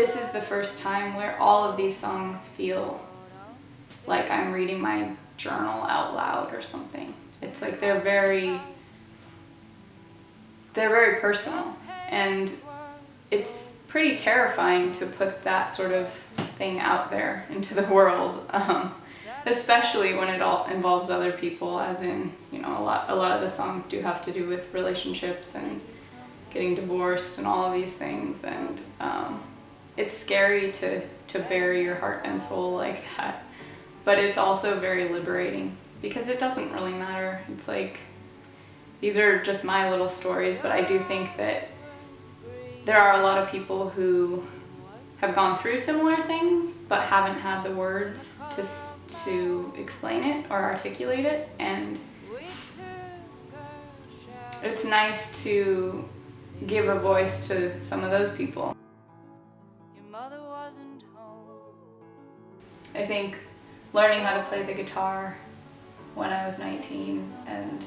this is the first time where all of these songs feel like I'm reading my journal out loud or something. It's like they're very personal, and it's pretty terrifying to put that sort of thing out there into the world, especially when it all involves other people, as in, you know, a lot of the songs do have to do with relationships and getting divorced and all of these things, and it's scary to bury your heart and soul like that, but it's also very liberating because it doesn't really matter. It's like, these are just my little stories, but I do think that there are a lot of people who have gone through similar things but haven't had the words to explain it or articulate it, and it's nice to give a voice to some of those people. I think learning how to play the guitar when I was 19 and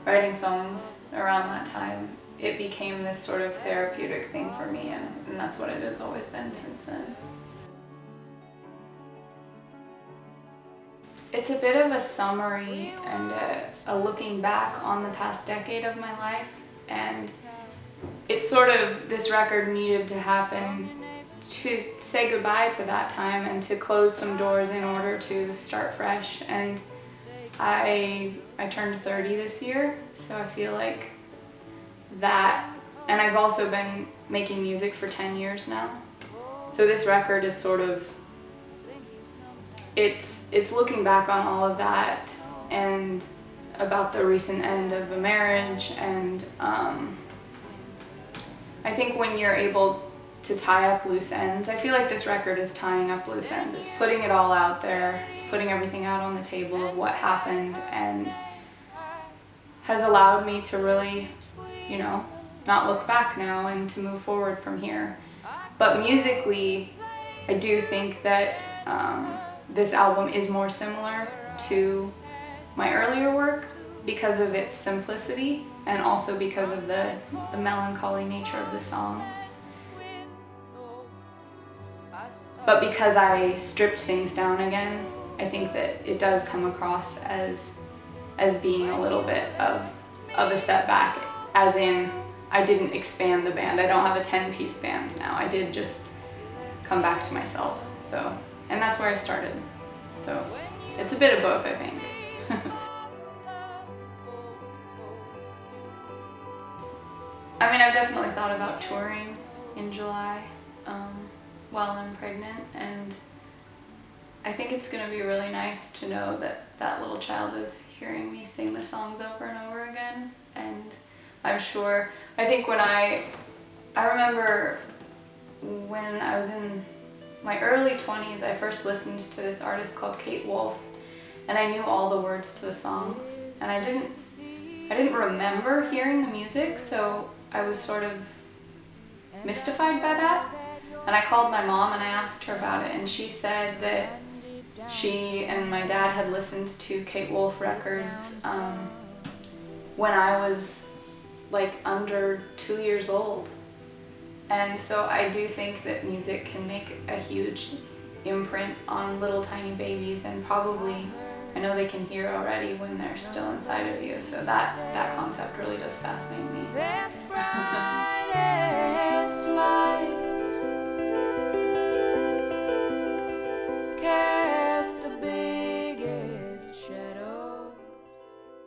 writing songs around that time, it became this sort of therapeutic thing for me, and that's what it has always been since then. It's a bit of a summary and a looking back on the past decade of my life, and it's sort of, this record needed to happen to say goodbye to that time and to close some doors in order to start fresh. And I turned 30 this year, so I feel like that, and I've also been making music for 10 years now. So this record is sort of, it's looking back on all of that and about the recent end of a marriage, and I think when you're able to tie up loose ends, I feel like this record is tying up loose ends. It's putting it all out there, it's putting everything out on the table of what happened, and has allowed me to really, you know, not look back now and to move forward from here. But musically, I do think that this album is more similar to my earlier work because of its simplicity and also because of the melancholy nature of the songs. But because I stripped things down again, I think that it does come across as being a little bit of a setback, as in I didn't expand the band. I don't have a 10-piece band now. I did just come back to myself. So, and that's where I started. So it's a bit of both, I think. I mean, I've definitely thought about touring in July while I'm pregnant, and I think it's going to be really nice to know that that little child is hearing me sing the songs over and over again. And I'm sure, I think when I remember when I was in my early 20s, I first listened to this artist called Kate Wolf, and I knew all the words to the songs, and I didn't remember hearing the music, so I was sort of mystified by that. And I called my mom and I asked her about it, and she said that she and my dad had listened to Kate Wolf records when I was like under 2 years old. And so I do think that music can make a huge imprint on little tiny babies, and probably, I know they can hear already when they're still inside of you, so that concept really does fascinate me.